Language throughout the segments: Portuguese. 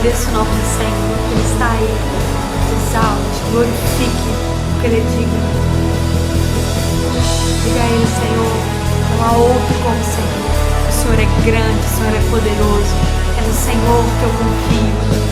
Agradeça o nome do Senhor, que Ele está aí. Exalte, glorifique, porque Ele é digno. Diga a Ele, Senhor, não há outro como o Senhor. O Senhor é grande, o Senhor é poderoso. É no Senhor que eu confio.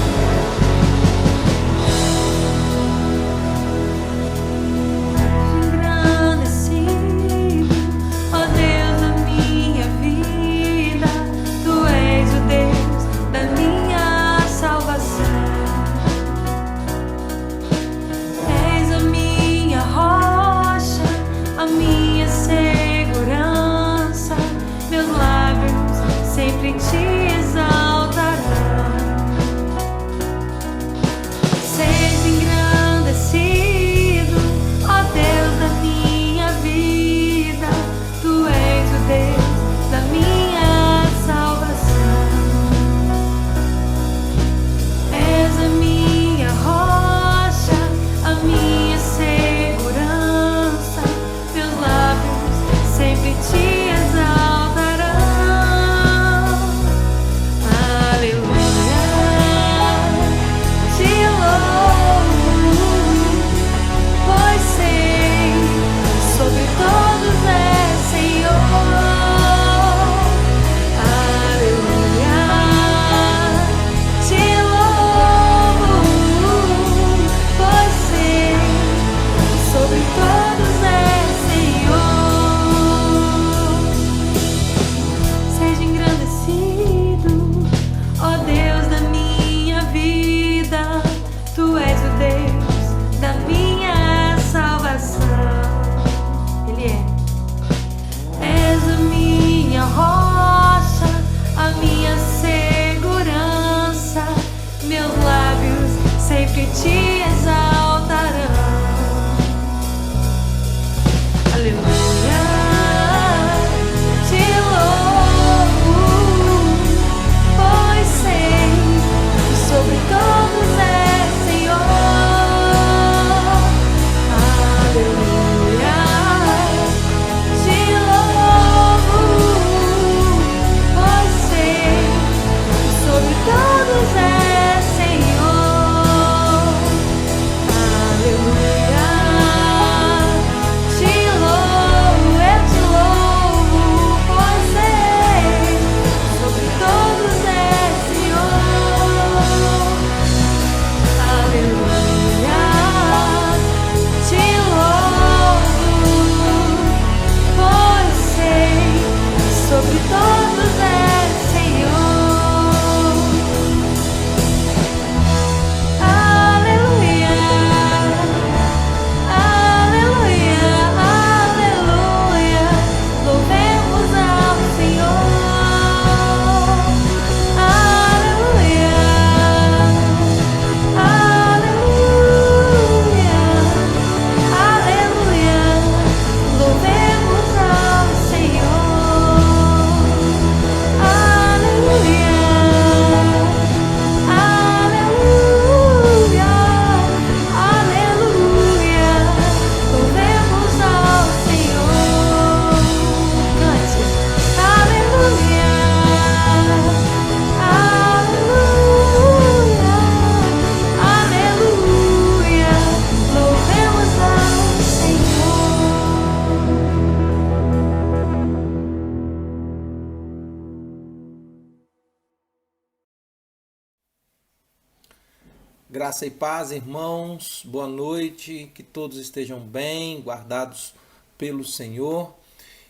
Graça e paz, irmãos, boa noite, que todos estejam bem, guardados pelo Senhor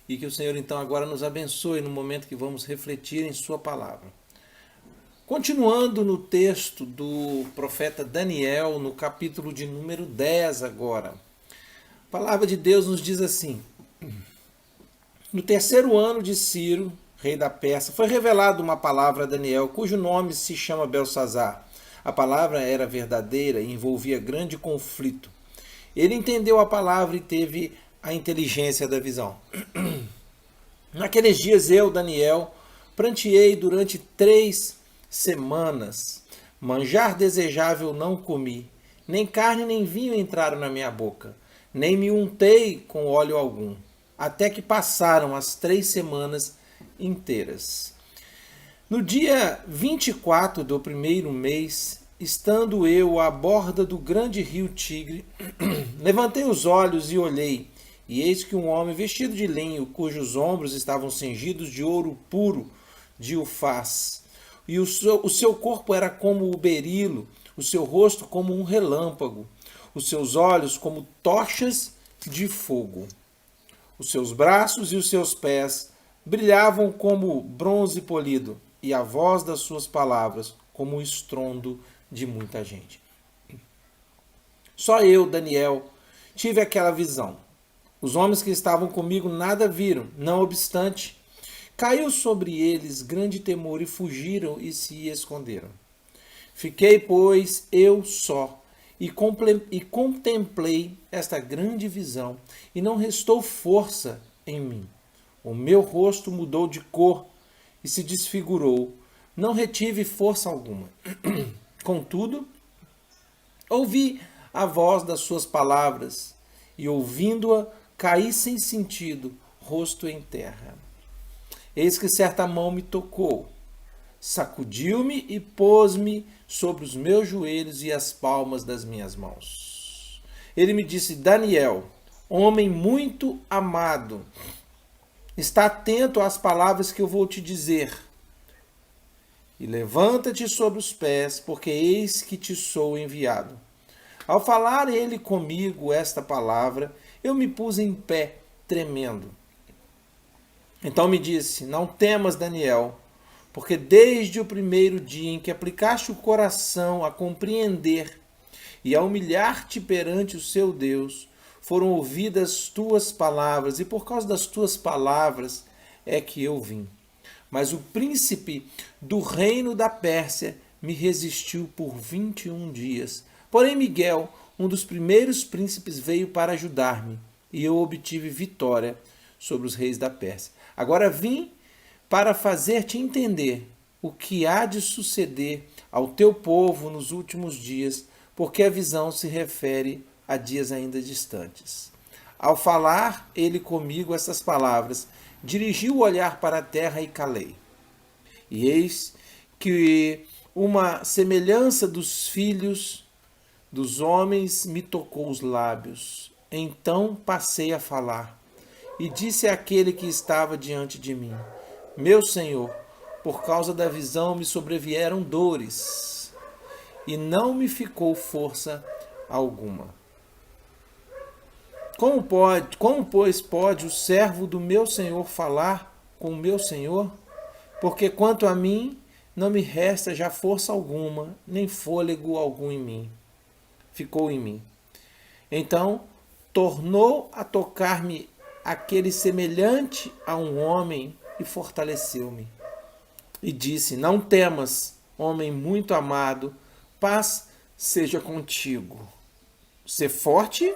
e que o Senhor então agora nos abençoe no momento que vamos refletir em sua palavra. Continuando no texto do profeta Daniel, no capítulo de número 10 agora, a palavra de Deus nos diz assim: no terceiro ano de Ciro, rei da Pérsia, foi revelada uma palavra a Daniel, cujo nome se chama Belsazar. A palavra era verdadeira e envolvia grande conflito. Ele entendeu a palavra e teve a inteligência da visão. Naqueles dias eu, Daniel, pranteei durante 3 semanas. Manjar desejável não comi, nem carne nem vinho entraram na minha boca, nem me untei com óleo algum, até que passaram as 3 semanas inteiras. No dia 24 do primeiro mês, estando eu à borda do grande rio Tigre, levantei os olhos e olhei, e eis que um homem vestido de linho, cujos ombros estavam cingidos de ouro puro de Ufaz, e o seu corpo era como o berilo, o seu rosto como um relâmpago, os seus olhos como tochas de fogo. Os seus braços e os seus pés brilhavam como bronze polido, e a voz das suas palavras como o estrondo de muita gente. Só eu, Daniel, tive aquela visão. Os homens que estavam comigo nada viram, não obstante, caiu sobre eles grande temor e fugiram e se esconderam. Fiquei, pois, eu só, e contemplei esta grande visão, e não restou força em mim. O meu rosto mudou de cor e se desfigurou. Não retive força alguma. Contudo, ouvi a voz das suas palavras, e ouvindo-a, caí sem sentido, rosto em terra. Eis que certa mão me tocou, sacudiu-me e pôs-me sobre os meus joelhos e as palmas das minhas mãos. Ele me disse: Daniel, homem muito amado, está atento às palavras que eu vou te dizer. E levanta-te sobre os pés, porque eis que te sou enviado. Ao falar ele comigo esta palavra, eu me pus em pé, tremendo. Então me disse: não temas, Daniel, porque desde o primeiro dia em que aplicaste o coração a compreender e a humilhar-te perante o seu Deus, foram ouvidas tuas palavras, e por causa das tuas palavras é que eu vim. Mas o príncipe do reino da Pérsia me resistiu por 21 dias. Porém, Miguel, um dos primeiros príncipes, veio para ajudar-me, e eu obtive vitória sobre os reis da Pérsia. Agora vim para fazer-te entender o que há de suceder ao teu povo nos últimos dias, porque a visão se refere a dias ainda distantes. Ao falar ele comigo essas palavras, dirigi o olhar para a terra e calei. E eis que uma semelhança dos filhos dos homens me tocou os lábios. Então passei a falar, e disse àquele que estava diante de mim: meu Senhor, por causa da visão me sobrevieram dores, e não me ficou força alguma. Como, pois, pode o servo do meu Senhor falar com o meu Senhor? Porque quanto a mim, não me resta já força alguma, nem fôlego algum em mim. Ficou em mim. Então, tornou a tocar-me aquele semelhante a um homem e fortaleceu-me. E disse: não temas, homem muito amado, paz seja contigo. Sê forte.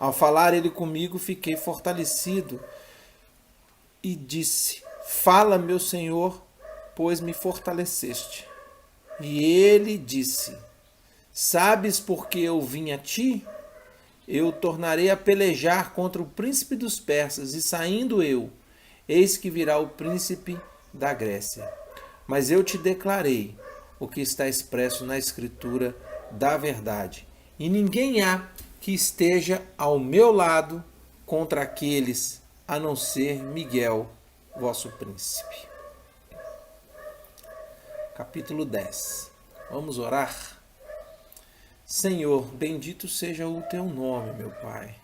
Ao falar ele comigo, fiquei fortalecido e disse: fala, meu Senhor, pois me fortaleceste. E ele disse: sabes por que eu vim a ti? Eu tornarei a pelejar contra o príncipe dos persas, e saindo eu, eis que virá o príncipe da Grécia. Mas eu te declarei o que está expresso na Escritura da verdade. E ninguém há que esteja ao meu lado contra aqueles, a não ser Miguel, vosso príncipe. Capítulo 10. Vamos orar? Senhor, bendito seja o teu nome, meu Pai.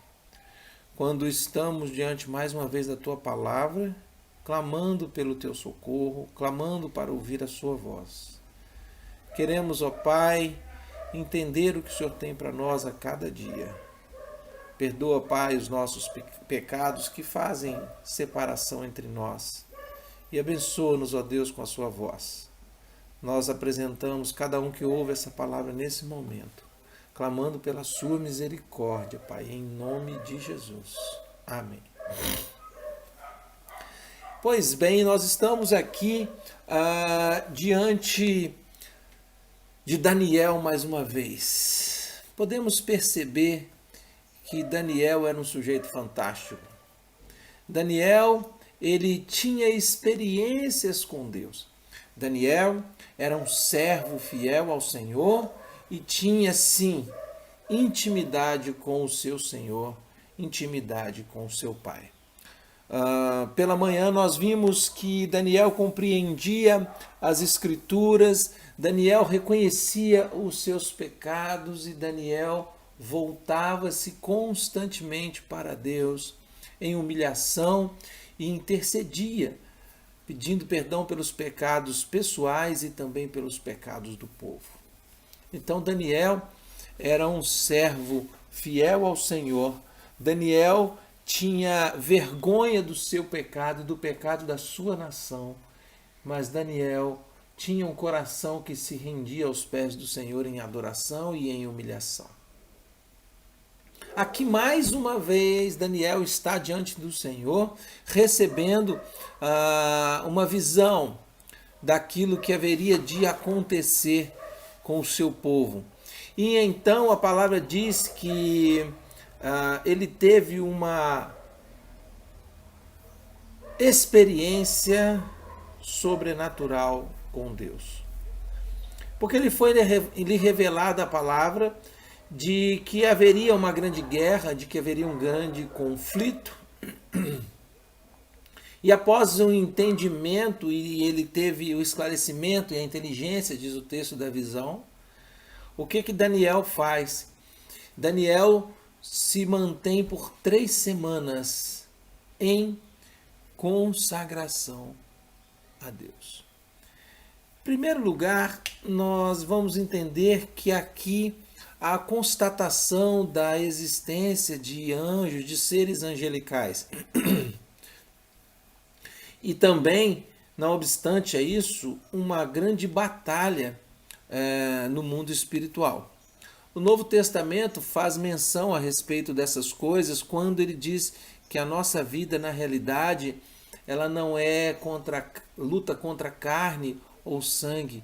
Quando estamos diante mais uma vez da tua palavra, clamando pelo teu socorro, clamando para ouvir a sua voz. Queremos, ó Pai, entender o que o Senhor tem para nós a cada dia. Perdoa, Pai, os nossos pecados que fazem separação entre nós. E abençoa-nos, ó Deus, com a sua voz. Nós apresentamos cada um que ouve essa palavra nesse momento, clamando pela sua misericórdia, Pai, em nome de Jesus. Amém. Pois bem, nós estamos aqui diante de Daniel mais uma vez. Podemos perceber que Daniel era um sujeito fantástico. Daniel, ele tinha experiências com Deus. Daniel era um servo fiel ao Senhor e tinha, sim, intimidade com o seu Senhor, intimidade com o seu Pai. Pela manhã nós vimos que Daniel compreendia as Escrituras, Daniel reconhecia os seus pecados e Daniel voltava-se constantemente para Deus em humilhação e intercedia, pedindo perdão pelos pecados pessoais e também pelos pecados do povo. Então Daniel era um servo fiel ao Senhor. Daniel tinha vergonha do seu pecado e do pecado da sua nação, mas Daniel tinha um coração que se rendia aos pés do Senhor em adoração e em humilhação. Aqui mais uma vez Daniel está diante do Senhor, recebendo uma visão daquilo que haveria de acontecer com o seu povo. E então a palavra diz que ele teve uma experiência sobrenatural com Deus. Porque lhe revelada a palavra de que haveria uma grande guerra, de que haveria um grande conflito. E após um entendimento, e ele teve o esclarecimento e a inteligência, diz o texto da visão, o que Daniel faz? Daniel se mantém por 3 semanas em consagração a Deus. Em primeiro lugar, nós vamos entender que aqui a constatação da existência de anjos, de seres angelicais. E também, não obstante a isso, uma grande batalha no mundo espiritual. O Novo Testamento faz menção a respeito dessas coisas quando ele diz que a nossa vida, na realidade, ela não é luta contra carne ou sangue,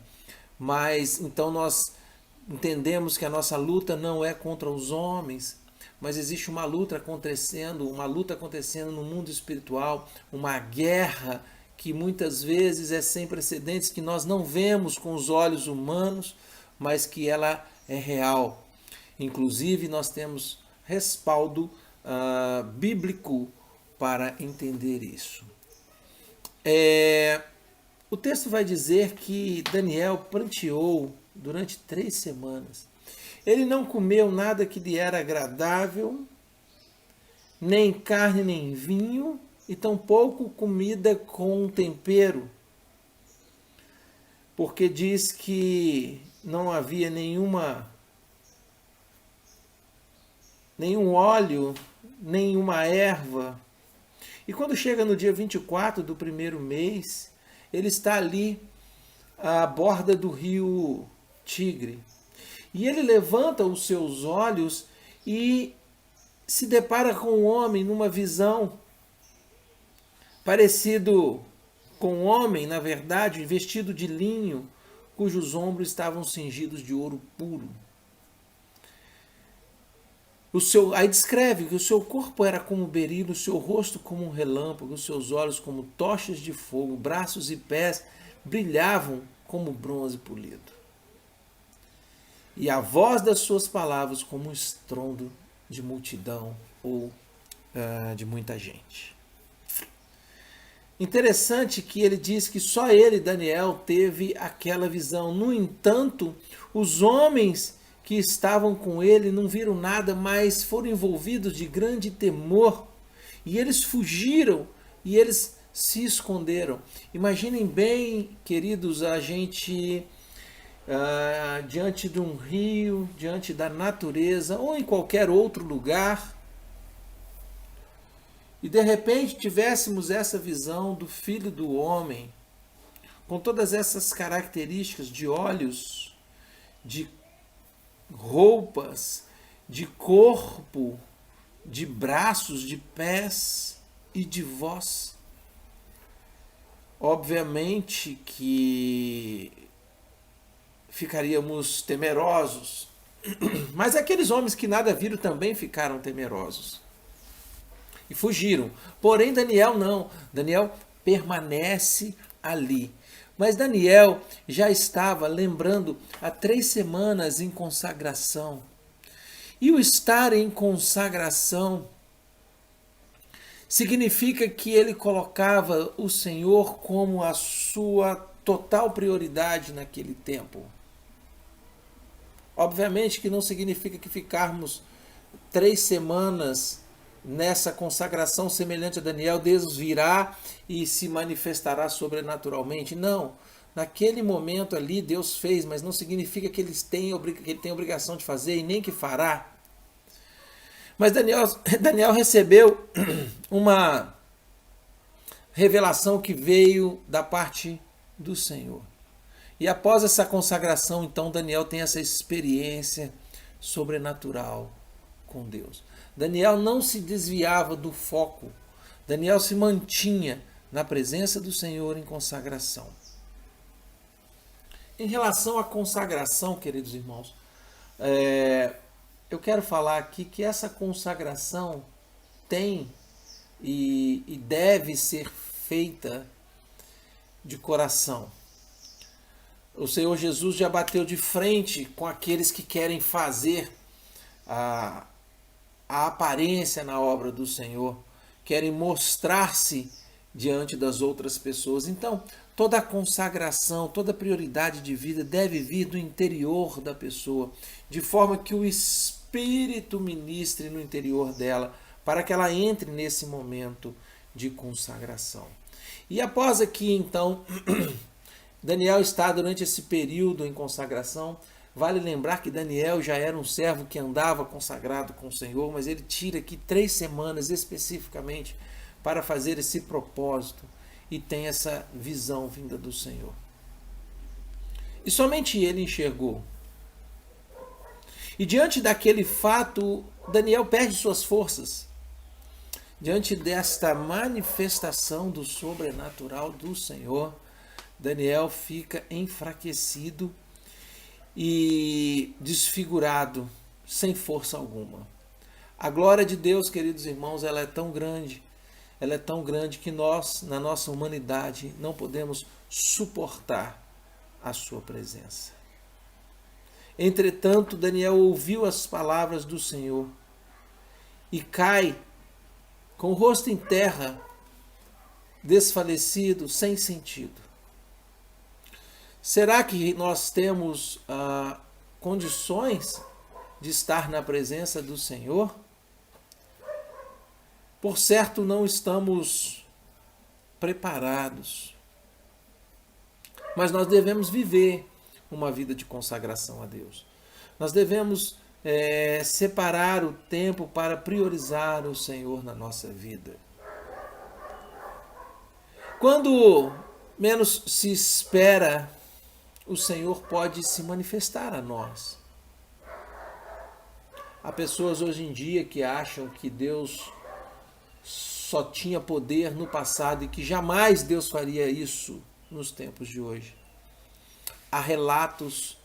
mas então nós entendemos que a nossa luta não é contra os homens, mas existe uma luta acontecendo no mundo espiritual, uma guerra que muitas vezes é sem precedentes, que nós não vemos com os olhos humanos, mas que ela é real. Inclusive, nós temos respaldo bíblico para entender isso. O texto vai dizer que Daniel pranteou durante 3 semanas. Ele não comeu nada que lhe era agradável, nem carne nem vinho, e tampouco comida com tempero, porque diz que não havia nenhum óleo, nenhuma erva. E quando chega no dia 24 do primeiro mês, ele está ali à borda do rio Tigre. E ele levanta os seus olhos e se depara com um homem numa visão parecido com um homem, na verdade, vestido de linho, cujos ombros estavam cingidos de ouro puro. Aí descreve que o seu corpo era como berilo, o seu rosto como um relâmpago, os seus olhos como tochas de fogo, braços e pés brilhavam como bronze polido. E a voz das suas palavras como um estrondo de multidão ou de muita gente. Interessante que ele diz que só ele, Daniel, teve aquela visão. No entanto, os homens que estavam com ele não viram nada, mas foram envolvidos de grande temor. E eles fugiram e eles se esconderam. Imaginem bem, queridos, a gente diante de um rio, diante da natureza ou em qualquer outro lugar, e de repente tivéssemos essa visão do Filho do Homem, com todas essas características de olhos, de roupas, de corpo, de braços, de pés e de voz. Obviamente que ficaríamos temerosos, mas aqueles homens que nada viram também ficaram temerosos. e fugiram. Porém, Daniel não. Daniel permanece ali. Mas Daniel já estava, lembrando, há 3 semanas em consagração. E o estar em consagração significa que ele colocava o Senhor como a sua total prioridade naquele tempo. Obviamente que não significa que ficarmos 3 semanas nessa consagração semelhante a Daniel, Deus virá e se manifestará sobrenaturalmente. Não. Naquele momento ali Deus fez, mas não significa que ele tem obrigação de fazer e nem que fará. Mas Daniel recebeu uma revelação que veio da parte do Senhor. E após essa consagração, então, Daniel tem essa experiência sobrenatural com Deus. Daniel não se desviava do foco. Daniel se mantinha na presença do Senhor em consagração. Em relação à consagração, queridos irmãos, eu quero falar aqui que essa consagração tem e deve ser feita de coração. O Senhor Jesus já bateu de frente com aqueles que querem fazer a aparência na obra do Senhor, querem mostrar-se diante das outras pessoas. Então, toda a consagração, toda a prioridade de vida deve vir do interior da pessoa, de forma que o Espírito ministre no interior dela, para que ela entre nesse momento de consagração. E após aqui, então, Daniel está durante esse período em consagração. Vale lembrar que Daniel já era um servo que andava consagrado com o Senhor, mas ele tira aqui 3 semanas especificamente para fazer esse propósito e tem essa visão vinda do Senhor. E somente ele enxergou. E diante daquele fato, Daniel perde suas forças. Diante desta manifestação do sobrenatural do Senhor, Daniel fica enfraquecido e desfigurado, sem força alguma. A glória de Deus, queridos irmãos, ela é tão grande que nós, na nossa humanidade, não podemos suportar a sua presença. Entretanto, Daniel ouviu as palavras do Senhor e cai com o rosto em terra, desfalecido, sem sentido. Será que nós temos condições de estar na presença do Senhor? Por certo, não estamos preparados. Mas nós devemos viver uma vida de consagração a Deus. Nós devemos separar o tempo para priorizar o Senhor na nossa vida. Quando menos se espera, o Senhor pode se manifestar a nós. Há pessoas hoje em dia que acham que Deus só tinha poder no passado e que jamais Deus faria isso nos tempos de hoje. Há relatos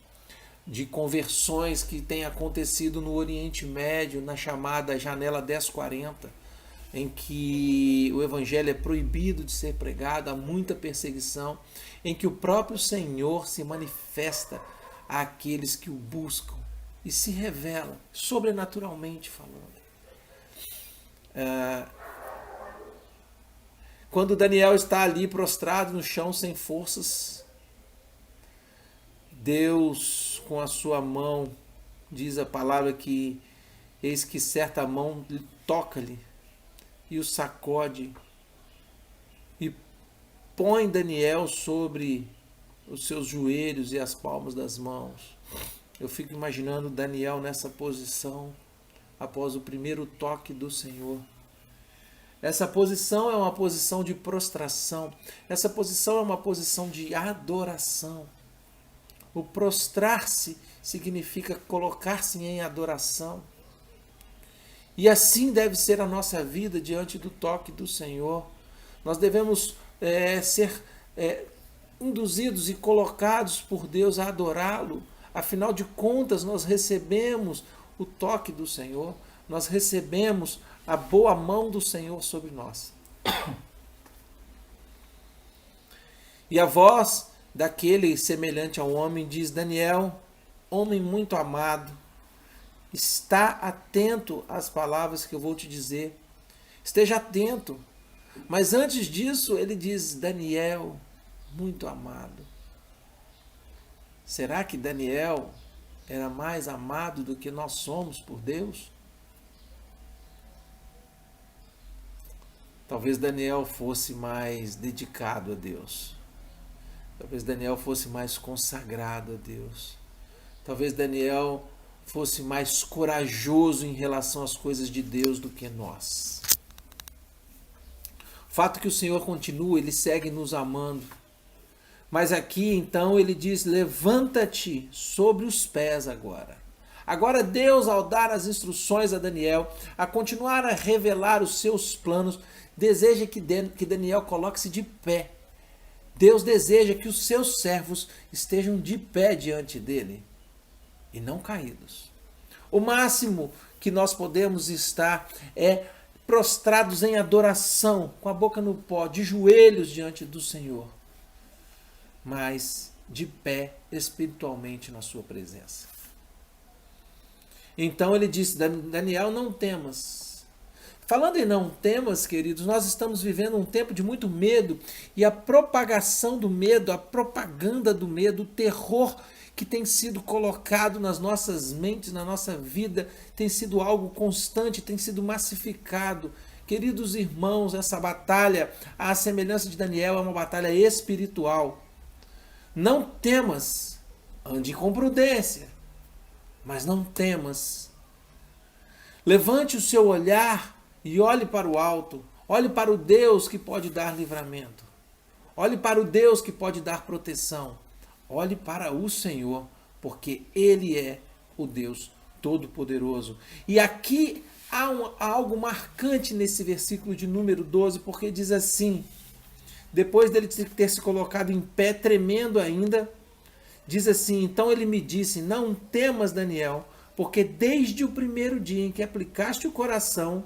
de conversões que têm acontecido no Oriente Médio, na chamada janela 1040, em que o evangelho é proibido de ser pregado, há muita perseguição, em que o próprio Senhor se manifesta àqueles que o buscam e se revela, sobrenaturalmente falando. Quando Daniel está ali prostrado no chão sem forças, Deus com a sua mão, diz a palavra que eis que certa mão toca-lhe e o sacode e põe Daniel sobre os seus joelhos e as palmas das mãos. Eu fico imaginando Daniel nessa posição após o primeiro toque do Senhor. Essa posição é uma posição de prostração. Essa posição é uma posição de adoração. O prostrar-se significa colocar-se em adoração. E assim deve ser a nossa vida diante do toque do Senhor. Nós devemos ser induzidos e colocados por Deus a adorá-lo. Afinal de contas, nós recebemos o toque do Senhor, nós recebemos a boa mão do Senhor sobre nós. E a voz daquele semelhante ao homem diz: Daniel, homem muito amado, está atento às palavras que eu vou te dizer. Esteja atento. Mas antes disso, ele diz: Daniel, muito amado. Será que Daniel era mais amado do que nós somos por Deus? Talvez Daniel fosse mais dedicado a Deus. Talvez Daniel fosse mais consagrado a Deus. Talvez Daniel fosse mais corajoso em relação às coisas de Deus do que nós. O fato é que o Senhor continua, Ele segue nos amando. Mas aqui então ele diz: levanta-te sobre os pés agora. Agora Deus, ao dar as instruções a Daniel, a continuar a revelar os seus planos, deseja que Daniel coloque-se de pé. Deus deseja que os seus servos estejam de pé diante dele e não caídos. O máximo que nós podemos estar é prostrados em adoração, com a boca no pó, de joelhos diante do Senhor, mas de pé espiritualmente na sua presença. Então ele disse: Daniel, não temas. Falando em não temas, queridos, nós estamos vivendo um tempo de muito medo, e a propagação do medo, a propaganda do medo, o terror que tem sido colocado nas nossas mentes, na nossa vida, tem sido algo constante, tem sido massificado. Queridos irmãos, essa batalha, à semelhança de Daniel, é uma batalha espiritual. Não temas, ande com prudência, mas não temas. Levante o seu olhar e olhe para o alto, olhe para o Deus que pode dar livramento, olhe para o Deus que pode dar proteção, olhe para o Senhor, porque Ele é o Deus Todo-Poderoso. E aqui há algo marcante nesse versículo de número 12, porque diz assim, depois dele ter se colocado em pé, tremendo ainda, diz assim: então ele me disse: não temas, Daniel, porque desde o primeiro dia em que aplicaste o coração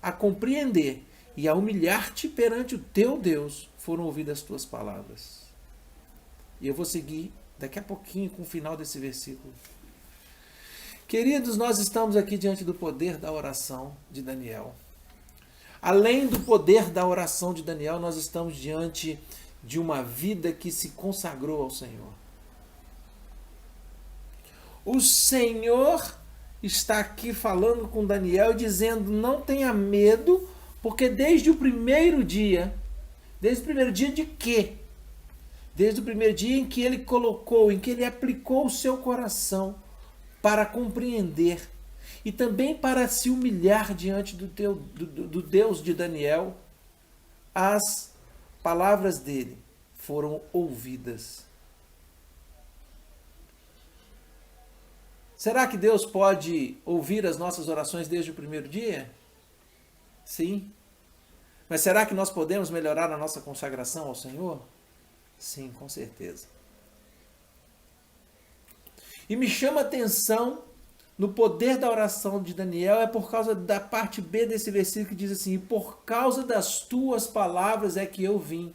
a compreender e a humilhar-te perante o teu Deus, foram ouvidas as tuas palavras. E eu vou seguir daqui a pouquinho com o final desse versículo. Queridos, nós estamos aqui diante do poder da oração de Daniel. Além do poder da oração de Daniel, nós estamos diante de uma vida que se consagrou ao Senhor. O Senhor está aqui falando com Daniel, dizendo: não tenha medo, porque desde o primeiro dia de quê? Desde o primeiro dia em que ele colocou, em que ele aplicou o seu coração para compreender e também para se humilhar diante do Deus de Daniel, as palavras dele foram ouvidas. Será que Deus pode ouvir as nossas orações desde o primeiro dia? Sim. Mas será que nós podemos melhorar a nossa consagração ao Senhor? Sim, com certeza. E me chama a atenção no poder da oração de Daniel, é por causa da parte B desse versículo que diz assim: por causa das tuas palavras é que eu vim.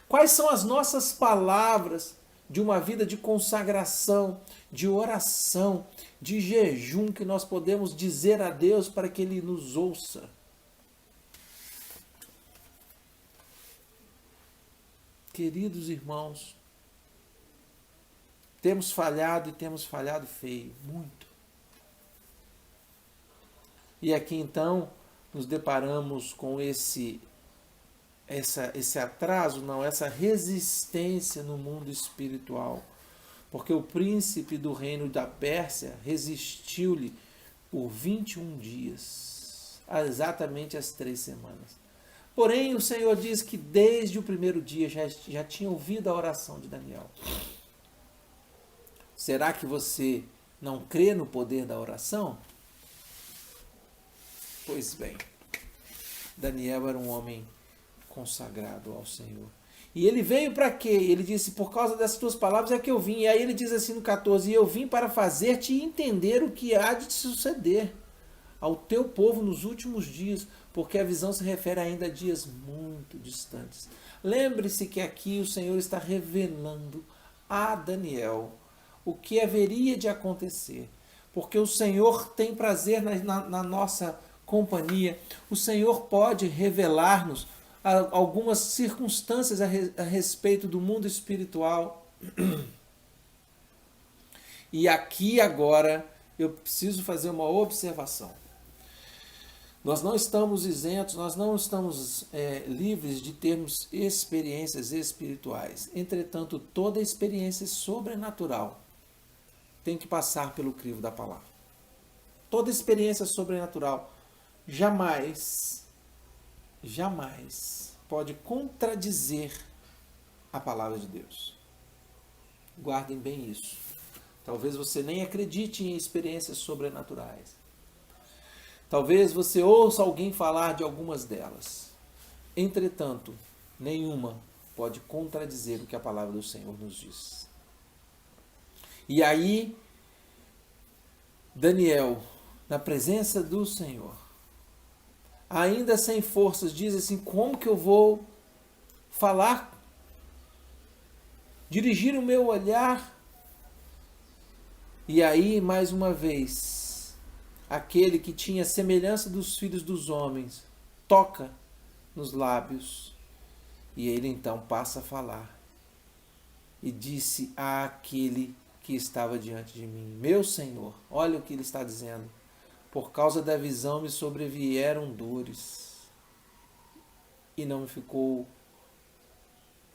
Quais são as nossas palavras de uma vida de consagração, de oração, de jejum que nós podemos dizer a Deus para que Ele nos ouça? Queridos irmãos, temos falhado e temos falhado feio, muito. E aqui então nos deparamos com esse atraso, não, essa resistência no mundo espiritual. Porque o príncipe do reino da Pérsia resistiu-lhe por 21 dias, exatamente as 3 semanas. Porém, o Senhor diz que desde o primeiro dia já tinha ouvido a oração de Daniel. Será que você não crê no poder da oração? Pois bem, Daniel era um homem consagrado ao Senhor. E ele veio para quê? Ele disse: por causa das tuas palavras é que eu vim. E aí ele diz assim no 14: e eu vim para fazer-te entender o que há de suceder. ao teu povo nos últimos dias, porque a visão se refere ainda a dias muito distantes. Lembre-se que aqui o Senhor está revelando a Daniel o que haveria de acontecer, porque o Senhor tem prazer na nossa companhia. O Senhor pode revelar-nos algumas circunstâncias a respeito do mundo espiritual. E aqui agora eu preciso fazer uma observação. Nós não estamos isentos, nós não estamos livres de termos experiências espirituais. Entretanto, toda experiência sobrenatural tem que passar pelo crivo da palavra. Toda experiência sobrenatural jamais pode contradizer a palavra de Deus. Guardem bem isso. Talvez você nem acredite em experiências sobrenaturais. Talvez você ouça alguém falar de algumas delas. Entretanto, nenhuma pode contradizer o que a palavra do Senhor nos diz. E aí, Daniel, na presença do Senhor, ainda sem forças, diz assim: como que eu vou falar, dirigir o meu olhar? E aí, mais uma vez, aquele que tinha semelhança dos filhos dos homens toca nos lábios, e ele então passa a falar. E disse àquele que estava diante de mim: meu Senhor, olha o que ele está dizendo. Por causa da visão me sobrevieram dores e não me ficou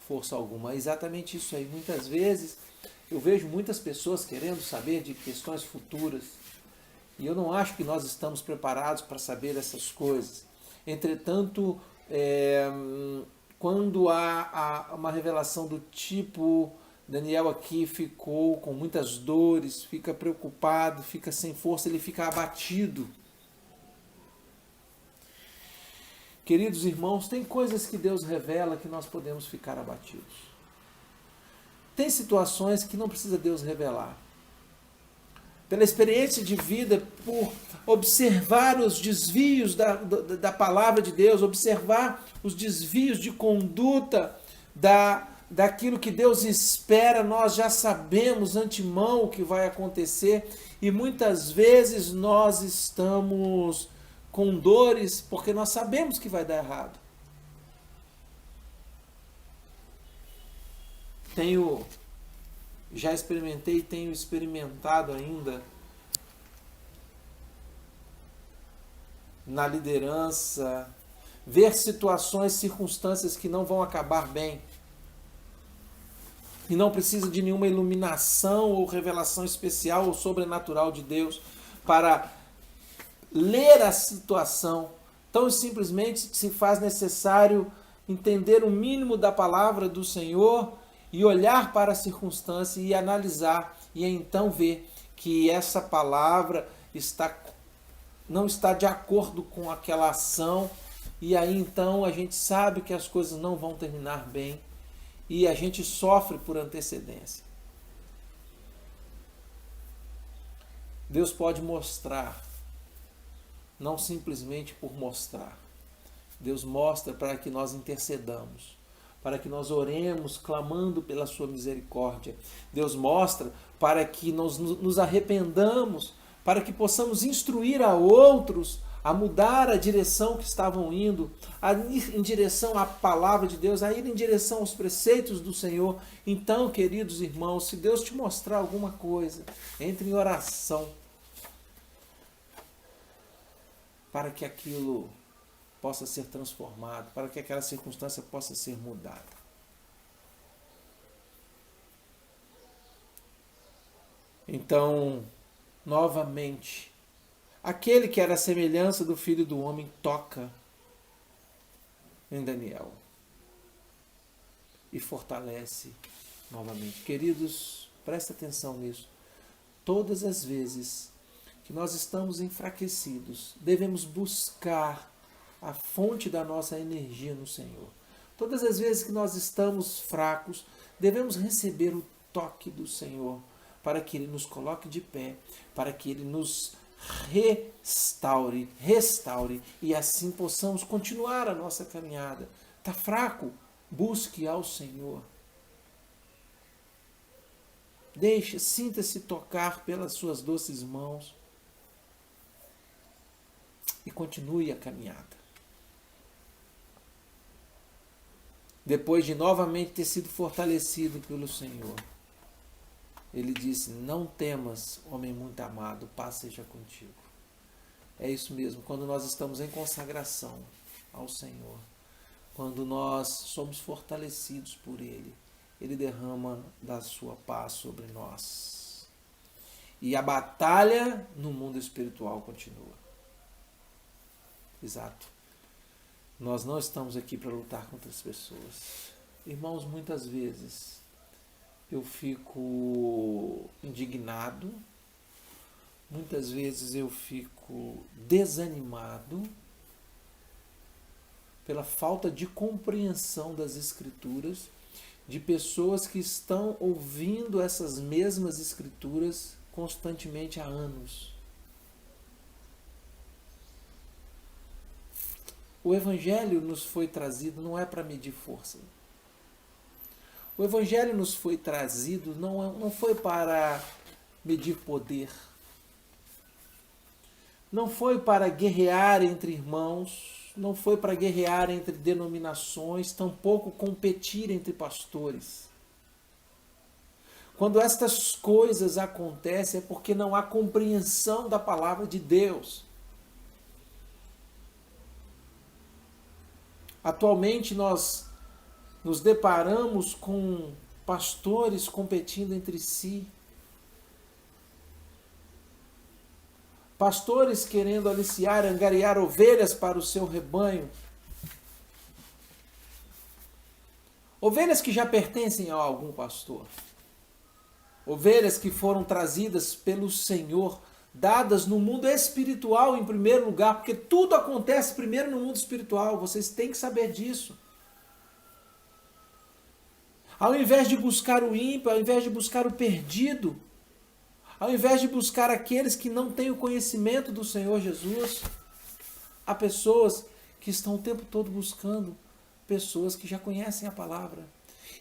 força alguma. É exatamente isso aí. Muitas vezes eu vejo muitas pessoas querendo saber de questões futuras e eu não acho que nós estamos preparados para saber essas coisas. Entretanto, quando há uma revelação do tipo, Daniel aqui ficou com muitas dores, fica preocupado, fica sem força, ele fica abatido. Queridos irmãos, tem coisas que Deus revela que nós podemos ficar abatidos. Tem situações que não precisa Deus revelar. Pela experiência de vida, por observar os desvios da palavra de Deus, observar os desvios de conduta daquilo que Deus espera, nós já sabemos antemão o que vai acontecer e muitas vezes nós estamos com dores porque nós sabemos que vai dar errado. Já experimentei e tenho experimentado ainda na liderança, ver situações, circunstâncias que não vão acabar bem. E não precisa de nenhuma iluminação ou revelação especial ou sobrenatural de Deus para ler a situação. Tão simplesmente se faz necessário entender o mínimo da palavra do Senhor e olhar para a circunstância e analisar e então ver que essa palavra não está de acordo com aquela ação e aí então a gente sabe que as coisas não vão terminar bem. E a gente sofre por antecedência. Deus pode mostrar, não simplesmente por mostrar. Deus mostra para que nós intercedamos, para que nós oremos clamando pela sua misericórdia. Deus mostra para que nós nos arrependamos, para que possamos instruir a outros a mudar a direção que estavam indo, a ir em direção à palavra de Deus, a ir em direção aos preceitos do Senhor. Então, queridos irmãos, se Deus te mostrar alguma coisa, entre em oração para que aquilo possa ser transformado, para que aquela circunstância possa ser mudada. Então, novamente, aquele que era a semelhança do Filho do Homem toca em Daniel e fortalece novamente. Queridos, presta atenção nisso. Todas as vezes que nós estamos enfraquecidos, devemos buscar a fonte da nossa energia no Senhor. Todas as vezes que nós estamos fracos, devemos receber o toque do Senhor para que Ele nos coloque de pé, para que Ele nos restaure, e assim possamos continuar a nossa caminhada. Está fraco? Busque ao Senhor. Sinta-se tocar pelas suas doces mãos e continue a caminhada. Depois de novamente ter sido fortalecido pelo Senhor, ele disse: não temas, homem muito amado, paz seja contigo. É isso mesmo, quando nós estamos em consagração ao Senhor, quando nós somos fortalecidos por Ele, Ele derrama da sua paz sobre nós. E a batalha no mundo espiritual continua. Exato. Nós não estamos aqui para lutar contra as pessoas. Irmãos, muitas vezes eu fico indignado, muitas vezes eu fico desanimado pela falta de compreensão das Escrituras, de pessoas que estão ouvindo essas mesmas Escrituras constantemente há anos. O Evangelho nos foi trazido não é para medir força. O Evangelho nos foi trazido não foi para medir poder. Não foi para guerrear entre irmãos, não foi para guerrear entre denominações, tampouco competir entre pastores. Quando estas coisas acontecem é porque não há compreensão da palavra de Deus. Atualmente nós nos deparamos com pastores competindo entre si. Pastores querendo aliciar, angariar ovelhas para o seu rebanho. Ovelhas que já pertencem a algum pastor. Ovelhas que foram trazidas pelo Senhor, dadas no mundo espiritual em primeiro lugar, porque tudo acontece primeiro no mundo espiritual, vocês têm que saber disso. Ao invés de buscar o ímpio, ao invés de buscar o perdido, ao invés de buscar aqueles que não têm o conhecimento do Senhor Jesus, há pessoas que estão o tempo todo buscando pessoas que já conhecem a palavra.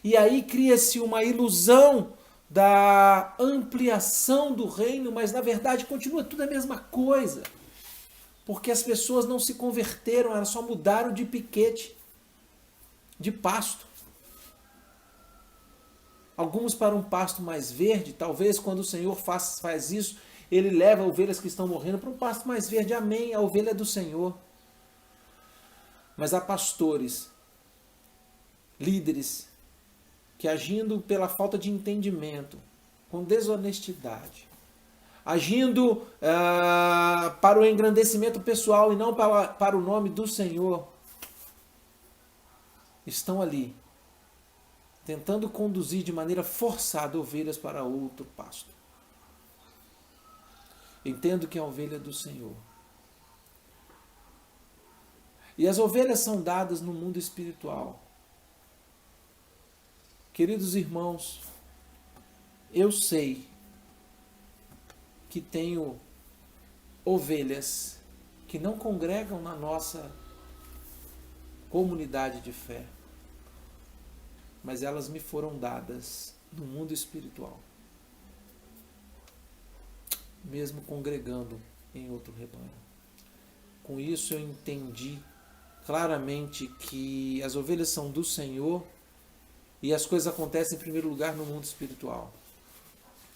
E aí cria-se uma ilusão da ampliação do reino, mas na verdade continua tudo a mesma coisa. Porque as pessoas não se converteram, elas só mudaram de piquete, de pasto. Alguns para um pasto mais verde, talvez quando o Senhor faz isso, Ele leva ovelhas que estão morrendo para um pasto mais verde. Amém, a ovelha é do Senhor. Mas há pastores, líderes, que agindo pela falta de entendimento, com desonestidade, agindo para o engrandecimento pessoal e não para o nome do Senhor, estão ali, tentando conduzir de maneira forçada ovelhas para outro pasto. Entendo que é a ovelha do Senhor. E as ovelhas são dadas no mundo espiritual. Queridos irmãos, eu sei que tenho ovelhas que não congregam na nossa comunidade de fé, mas elas me foram dadas no mundo espiritual, mesmo congregando em outro rebanho. Com isso eu entendi claramente que as ovelhas são do Senhor e as coisas acontecem em primeiro lugar no mundo espiritual.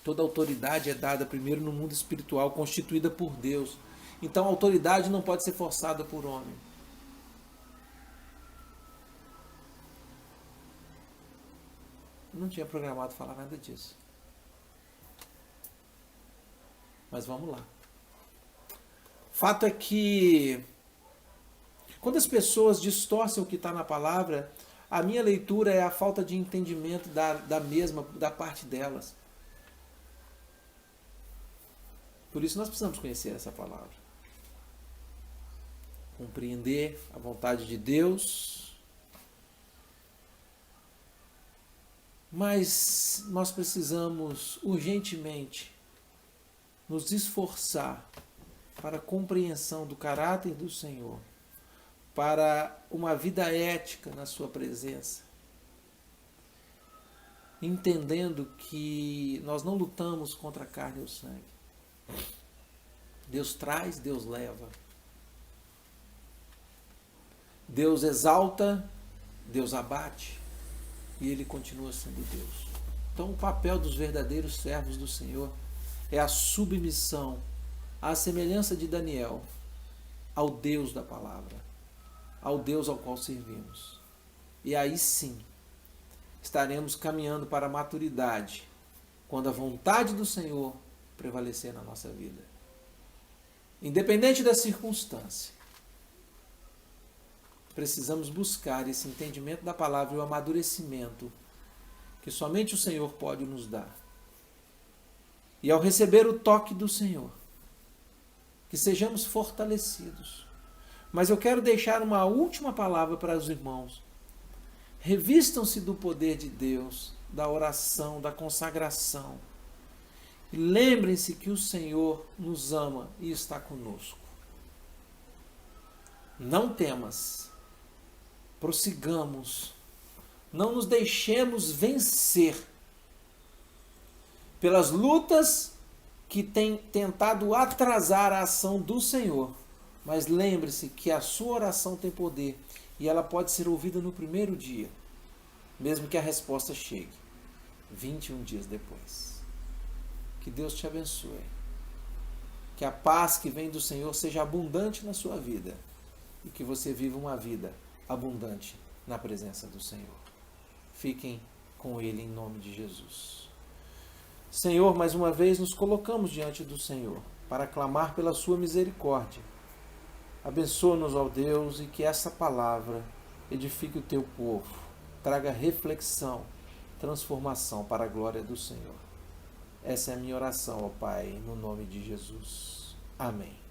Toda autoridade é dada primeiro no mundo espiritual, constituída por Deus. Então a autoridade não pode ser forçada por homem. Não tinha programado falar nada disso. Mas vamos lá. Fato é que quando as pessoas distorcem o que está na palavra, a minha leitura é a falta de entendimento da parte delas. Por isso nós precisamos conhecer essa palavra. Compreender a vontade de Deus. Mas nós precisamos urgentemente nos esforçar para a compreensão do caráter do Senhor, para uma vida ética na sua presença, entendendo que nós não lutamos contra a carne e o sangue. Deus traz, Deus leva. Deus exalta, Deus abate, e Ele continua sendo Deus. Então o papel dos verdadeiros servos do Senhor é a submissão, à semelhança de Daniel, ao Deus da palavra, ao Deus ao qual servimos. E aí sim, estaremos caminhando para a maturidade, quando a vontade do Senhor prevalecer na nossa vida. Independente da circunstância, precisamos buscar esse entendimento da palavra e o amadurecimento que somente o Senhor pode nos dar. E ao receber o toque do Senhor, que sejamos fortalecidos. Mas eu quero deixar uma última palavra para os irmãos. Revistam-se do poder de Deus, da oração, da consagração. E lembrem-se que o Senhor nos ama e está conosco. Não temas, prossigamos, não nos deixemos vencer pelas lutas que têm tentado atrasar a ação do Senhor. Mas lembre-se que a sua oração tem poder e ela pode ser ouvida no primeiro dia, mesmo que a resposta chegue 21 dias depois. Que Deus te abençoe. Que a paz que vem do Senhor seja abundante na sua vida e que você viva uma vida abundante na presença do Senhor. Fiquem com Ele em nome de Jesus. Senhor, mais uma vez nos colocamos diante do Senhor para clamar pela sua misericórdia. Abençoa-nos, ó Deus, e que essa palavra edifique o teu povo, traga reflexão, transformação para a glória do Senhor. Essa é a minha oração, ó Pai, no nome de Jesus. Amém.